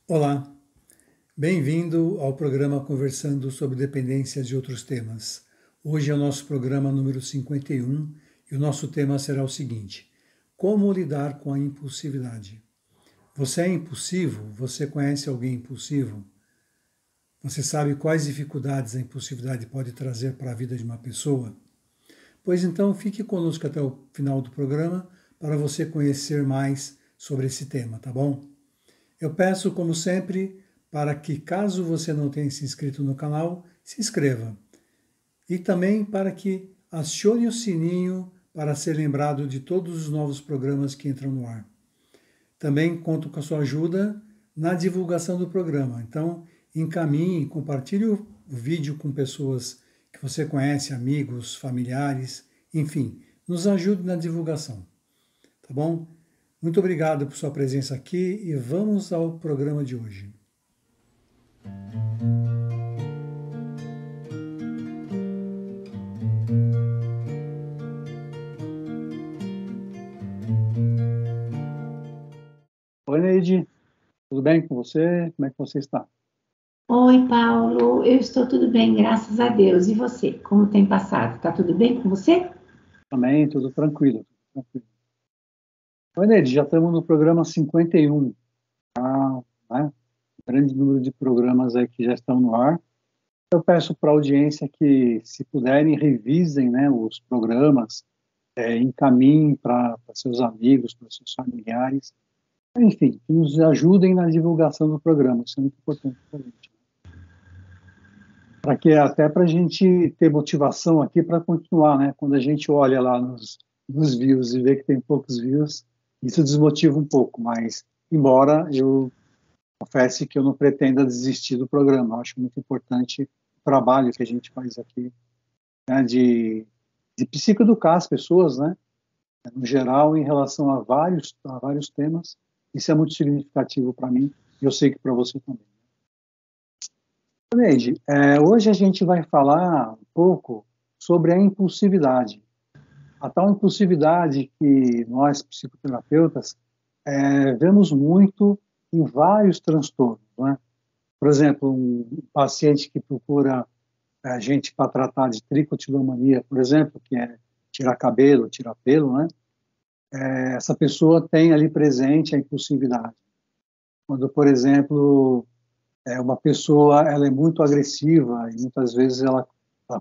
Olá, bem-vindo ao programa Conversando sobre Dependências e Outros Temas. Hoje é o nosso programa número 51 e o nosso tema será o seguinte: como lidar com a impulsividade? Você é impulsivo? Você conhece alguém impulsivo? Você sabe quais dificuldades a impulsividade pode trazer para a vida de uma pessoa? Pois então fique conosco até o final do programa para você conhecer mais sobre esse tema, tá bom? Eu peço, como sempre, para que, caso você não tenha se inscrito no canal, se inscreva. E também para que acione o sininho para ser lembrado de todos os novos programas que entram no ar. Também conto com a sua ajuda na divulgação do programa. Então, encaminhe, compartilhe o vídeo com pessoas que você conhece, amigos, familiares, enfim, nos ajude na divulgação. Tá bom? Muito obrigado por sua presença aqui e vamos ao programa de hoje. Oi, Neide, tudo bem com você? Como é que você está? Oi, Paulo, eu estou tudo bem, graças a Deus. E você, como tem passado? Tá tudo bem com você? Também, tudo tranquilo. Oi, Neide, já estamos no programa 51, né? Grande número de programas aí que já estão no ar. Eu peço para a audiência que, se puderem, revisem, né, os programas, encaminhem para seus amigos, para seus familiares, enfim, que nos ajudem na divulgação do programa. Isso é muito importante para a gente. Até para a gente ter motivação aqui para continuar, né? Quando a gente olha lá nos views e vê que tem poucos views, isso desmotiva um pouco, mas embora eu confesse que eu não pretenda desistir do programa, eu acho muito importante o trabalho que a gente faz aqui, né, de psicoeducar as pessoas, né, no geral, em relação a vários temas. Isso é muito significativo para mim e eu sei que para você também. Neide, hoje a gente vai falar um pouco sobre a impulsividade. A tal impulsividade que nós, psicoterapeutas, vemos muito em vários transtornos, né? Por exemplo, um paciente que procura a gente para tratar de tricotilomania, por exemplo, que é tirar cabelo, tirar pelo, né? Essa pessoa tem ali presente a impulsividade. Quando, por exemplo, uma pessoa ela é muito agressiva e muitas vezes ela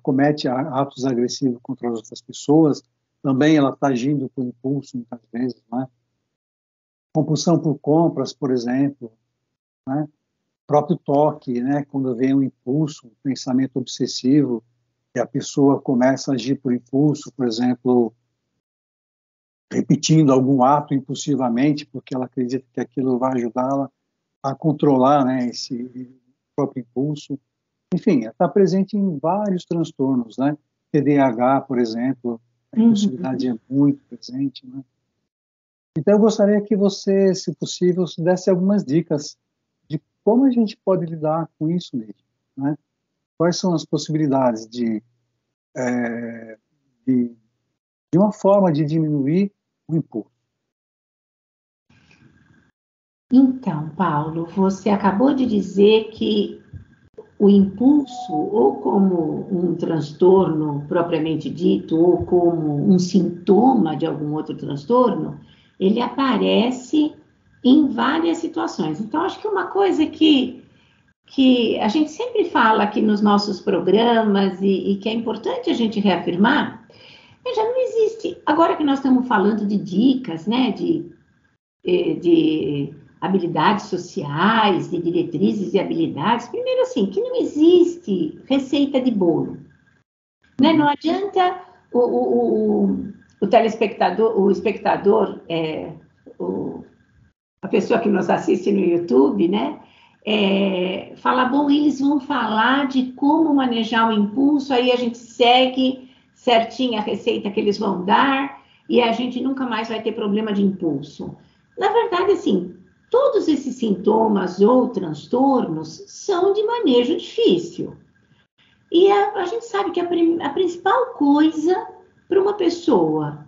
comete atos agressivos contra as outras pessoas, também ela está agindo por impulso, muitas vezes, né? Compulsão por compras, por exemplo, né? Próprio toque, né? Quando vem um impulso, um pensamento obsessivo, e a pessoa começa a agir por impulso, por exemplo, repetindo algum ato impulsivamente, porque ela acredita que aquilo vai ajudá-la a controlar, né, esse próprio impulso. Enfim, está presente em vários transtornos, né? TDAH, por exemplo, a impulsividade Uhum. é muito presente, né? Então, eu gostaria que você, se possível, desse algumas dicas de como a gente pode lidar com isso mesmo, né? Quais são as possibilidades de, de uma forma de diminuir o impulso? Então, Paulo, você acabou de dizer que o impulso, ou como um transtorno propriamente dito, ou como um sintoma de algum outro transtorno, ele aparece em várias situações. Então, acho que uma coisa que a gente sempre fala aqui nos nossos programas e que é importante a gente reafirmar, já não existe. Agora que nós estamos falando de dicas, né, de habilidades sociais, de diretrizes e habilidades, primeiro assim, que não existe receita de bolo. Né? Não adianta o telespectador, o espectador, a pessoa que nos assiste no YouTube, né? Falar, bom, eles vão falar de como manejar o impulso, aí a gente segue certinho a receita que eles vão dar e a gente nunca mais vai ter problema de impulso. Na verdade, assim, todos esses sintomas ou transtornos são de manejo difícil. E a gente sabe que a principal coisa para uma pessoa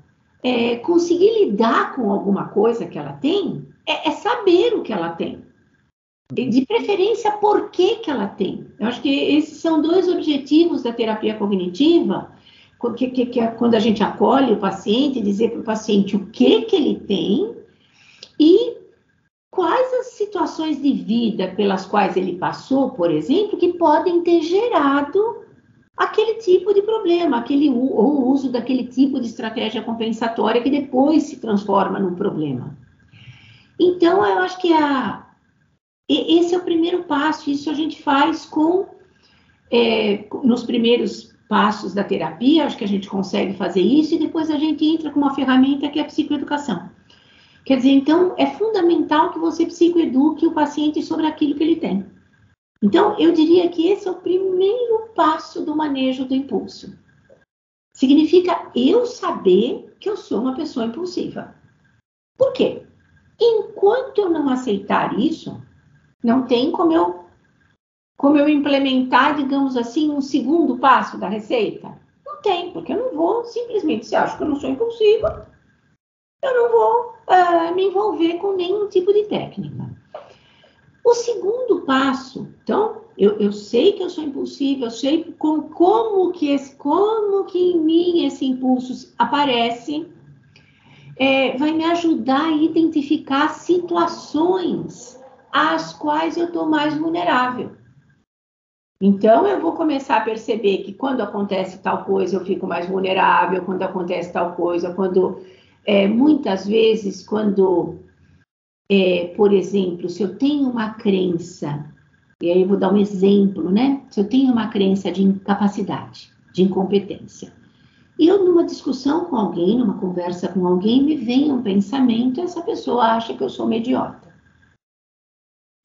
conseguir lidar com alguma coisa que ela tem é saber o que ela tem. E de preferência, por que que ela tem? Eu acho que esses são dois objetivos da terapia cognitiva, que é quando a gente acolhe o paciente, dizer para o paciente o que que ele tem e quais as situações de vida pelas quais ele passou, por exemplo, que podem ter gerado aquele tipo de problema, ou o uso daquele tipo de estratégia compensatória que depois se transforma num problema. Então, eu acho que esse é o primeiro passo, isso a gente faz nos primeiros passos da terapia, acho que a gente consegue fazer isso, e depois a gente entra com uma ferramenta que é a psicoeducação. Quer dizer, então, é fundamental que você psicoeduque o paciente sobre aquilo que ele tem. Então, eu diria que esse é o primeiro passo do manejo do impulso. Significa eu saber que eu sou uma pessoa impulsiva. Por quê? Enquanto eu não aceitar isso, não tem como eu implementar, digamos assim, um segundo passo da receita. Não tem, porque eu não vou simplesmente, se acho que eu não sou impulsiva, eu não vou me envolver com nenhum tipo de técnica. O segundo passo, então, eu sei que eu sou impulsiva, eu sei como que em mim esse impulso aparece, vai me ajudar a identificar situações às quais eu estou mais vulnerável. Então, eu vou começar a perceber que quando acontece tal coisa, eu fico mais vulnerável, quando acontece tal coisa, muitas vezes, por exemplo, se eu tenho uma crença, e aí eu vou dar um exemplo, né? Se eu tenho uma crença de incapacidade, de incompetência, e eu numa discussão com alguém, numa conversa com alguém, me vem um pensamento, essa pessoa acha que eu sou uma idiota.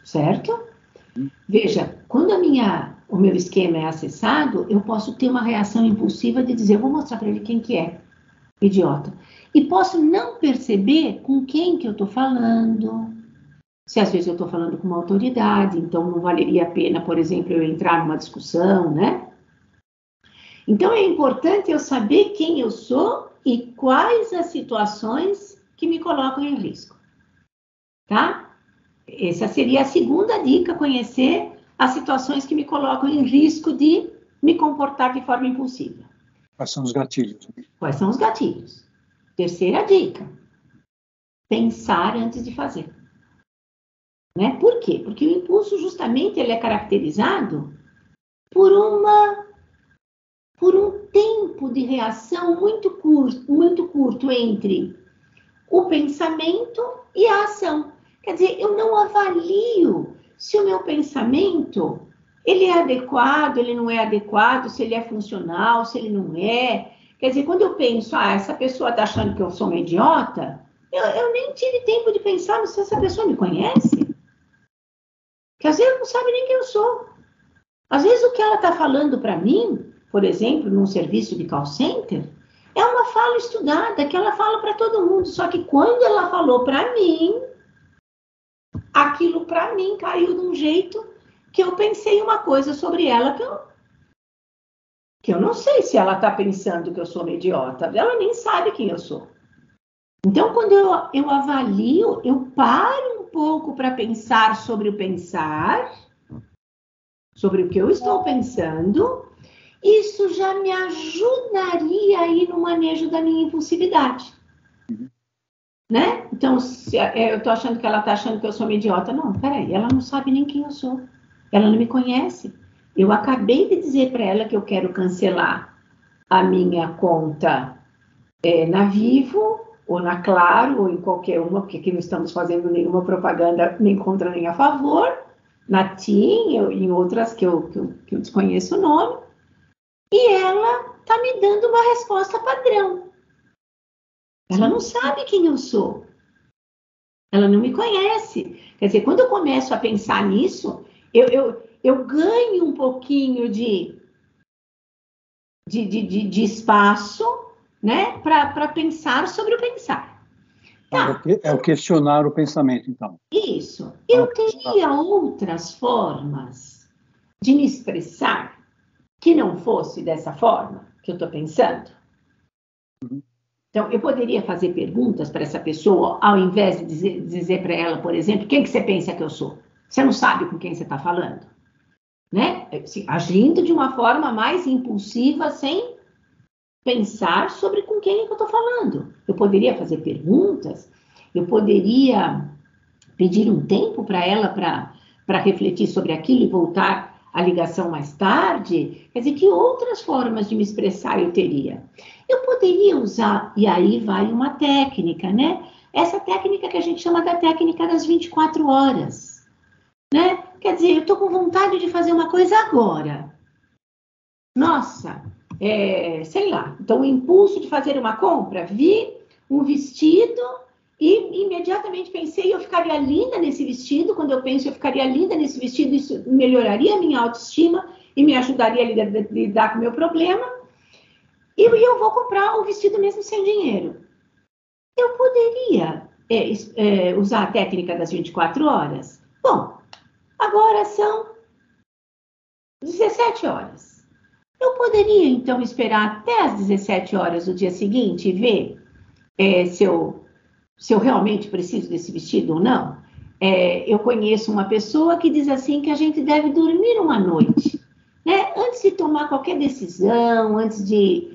Certo? Veja, quando o meu esquema é acessado, eu posso ter uma reação impulsiva de dizer, eu vou mostrar para ele quem que é idiota. E posso não perceber com quem que eu estou falando. Se às vezes eu estou falando com uma autoridade, então não valeria a pena, por exemplo, eu entrar numa discussão, né? Então é importante eu saber quem eu sou e quais as situações que me colocam em risco. Tá? Essa seria a segunda dica, conhecer as situações que me colocam em risco de me comportar de forma impulsiva. Quais são os gatilhos? Quais são os gatilhos? Terceira dica, pensar antes de fazer. Né? Por quê? Porque o impulso, justamente, ele é caracterizado por um tempo de reação muito curto entre o pensamento e a ação. Quer dizer, eu não avalio se o meu pensamento ele é adequado, ele não é adequado, se ele é funcional, se ele não é. Quer dizer, quando eu penso, essa pessoa está achando que eu sou uma idiota, eu nem tive tempo de pensar se essa pessoa me conhece. Que às vezes não sabe nem quem eu sou. Às vezes o que ela está falando para mim, por exemplo, num serviço de call center, é uma fala estudada que ela fala para todo mundo. Só que quando ela falou para mim, aquilo para mim caiu de um jeito que eu pensei uma coisa sobre ela que eu não sei se ela está pensando que eu sou uma idiota. Ela nem sabe quem eu sou. Então, quando eu avalio, eu paro um pouco para pensar sobre o pensar, sobre o que eu estou pensando. Isso já me ajudaria aí no manejo da minha impulsividade. Né? Então, se eu estou achando que ela está achando que eu sou uma idiota. Não, peraí, ela não sabe nem quem eu sou. Ela não me conhece. Eu acabei de dizer para ela que eu quero cancelar a minha conta na Vivo, ou na Claro, ou em qualquer uma, porque aqui não estamos fazendo nenhuma propaganda nem contra nem a favor, na TIM, em outras que eu desconheço o nome, e ela está me dando uma resposta padrão. Ela não sabe quem eu sou. Ela não me conhece. Quer dizer, quando eu começo a pensar nisso, eu ganho um pouquinho de espaço, né, para pensar sobre o pensar. Tá. É o questionar o pensamento, então. Isso. Eu teria outras formas de me expressar que não fosse dessa forma que eu estou pensando? Então, eu poderia fazer perguntas para essa pessoa, ao invés de dizer para ela, por exemplo, quem que você pensa que eu sou? Você não sabe com quem você está falando, né? Agindo de uma forma mais impulsiva, sem pensar sobre com quem é que eu estou falando. Eu poderia fazer perguntas, eu poderia pedir um tempo para ela para refletir sobre aquilo e voltar a ligação mais tarde. Quer dizer, que outras formas de me expressar eu teria? Eu poderia usar, e aí vai uma técnica, né? Essa técnica que a gente chama da técnica das 24 horas, né? Quer dizer, eu estou com vontade de fazer uma coisa agora. Nossa, sei lá. Então, o impulso de fazer uma compra, vi um vestido e imediatamente pensei, eu ficaria linda nesse vestido. Quando eu penso, eu ficaria linda nesse vestido, isso melhoraria a minha autoestima e me ajudaria a lidar com o meu problema. E eu vou comprar o vestido mesmo sem dinheiro. Eu poderia usar a técnica das 24 horas? Bom, agora são 17 horas. Eu poderia, então, esperar até as 17 horas do dia seguinte e ver se eu realmente preciso desse vestido ou não? Eu conheço uma pessoa que diz assim que a gente deve dormir uma noite, né? Antes de tomar qualquer decisão, antes de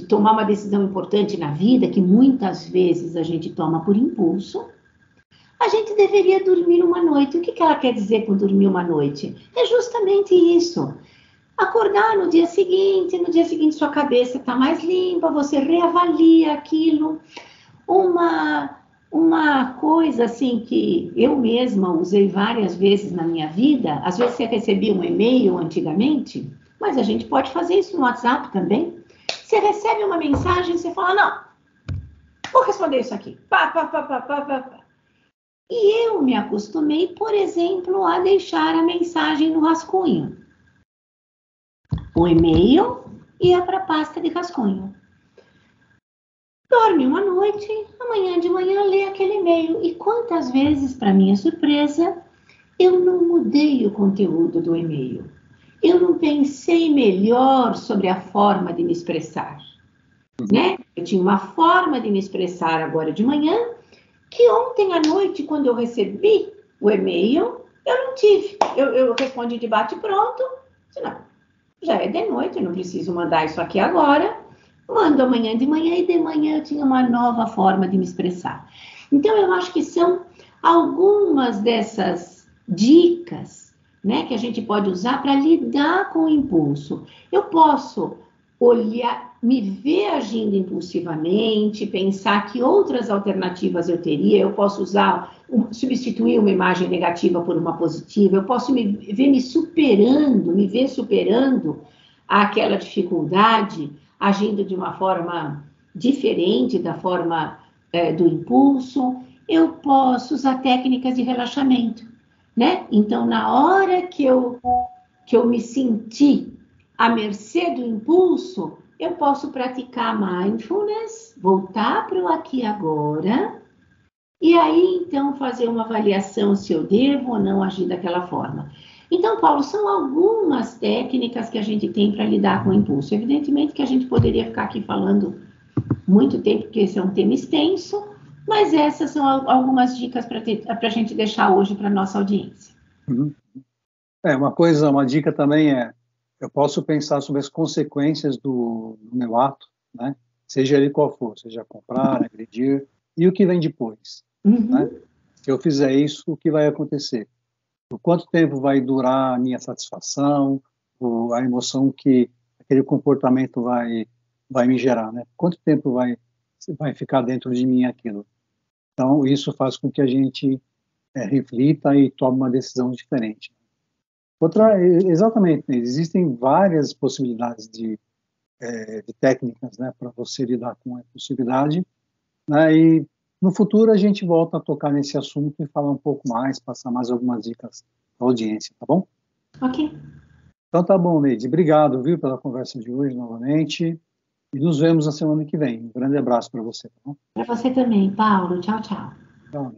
tomar uma decisão importante na vida, que muitas vezes a gente toma por impulso, a gente deveria dormir uma noite. O que ela quer dizer com dormir uma noite? É justamente isso. Acordar no dia seguinte sua cabeça está mais limpa, você reavalia aquilo. Uma coisa assim que eu mesma usei várias vezes na minha vida, às vezes você recebia um e-mail antigamente, mas a gente pode fazer isso no WhatsApp também. Você recebe uma mensagem, você fala, não, vou responder isso aqui. Pá, pá, pá, pá, pá, pá, pá. E eu me acostumei, por exemplo, a deixar a mensagem no rascunho. O e-mail ia para a pasta de rascunho. Dorme uma noite, amanhã de manhã lê aquele e-mail. E quantas vezes, para minha surpresa, eu não mudei o conteúdo do e-mail. Eu não pensei melhor sobre a forma de me expressar, né? Eu tinha uma forma de me expressar agora de manhã, que ontem à noite, quando eu recebi o e-mail, eu não tive. Eu respondi de bate-pronto, disse, não, já é de noite, eu não preciso mandar isso aqui agora, mando amanhã de manhã, e de manhã eu tinha uma nova forma de me expressar. Então, eu acho que são algumas dessas dicas, né, que a gente pode usar para lidar com o impulso. Eu posso olhar, me ver agindo impulsivamente, pensar que outras alternativas eu teria, eu posso substituir uma imagem negativa por uma positiva, eu posso me ver superando aquela dificuldade, agindo de uma forma diferente da forma do impulso. Eu posso usar técnicas de relaxamento, né? Então, na hora que eu me senti à mercê do impulso, eu posso praticar mindfulness, voltar para o aqui e agora, e aí, então, fazer uma avaliação se eu devo ou não agir daquela forma. Então, Paulo, são algumas técnicas que a gente tem para lidar com o impulso. Evidentemente que a gente poderia ficar aqui falando muito tempo, porque esse é um tema extenso, mas essas são algumas dicas para a gente deixar hoje para a nossa audiência. Uhum. Uma dica também eu posso pensar sobre as consequências do meu ato, né? Seja ele qual for, seja comprar, agredir, e o que vem depois. Né? Se eu fizer isso, o que vai acontecer? Por quanto tempo vai durar a minha satisfação, a emoção que aquele comportamento vai me gerar, né? Quanto tempo vai ficar dentro de mim aquilo? Então, isso faz com que a gente reflita e tome uma decisão diferente. Exatamente, existem várias possibilidades de técnicas, né, para você lidar com a impulsividade, né, e no futuro a gente volta a tocar nesse assunto e falar um pouco mais, passar mais algumas dicas para a audiência, tá bom? Ok. Então tá bom, Neide. Obrigado, viu, pela conversa de hoje novamente. E nos vemos na semana que vem. Um grande abraço para você, tá bom? Para você também, Paulo. Tchau, tchau. Tchau.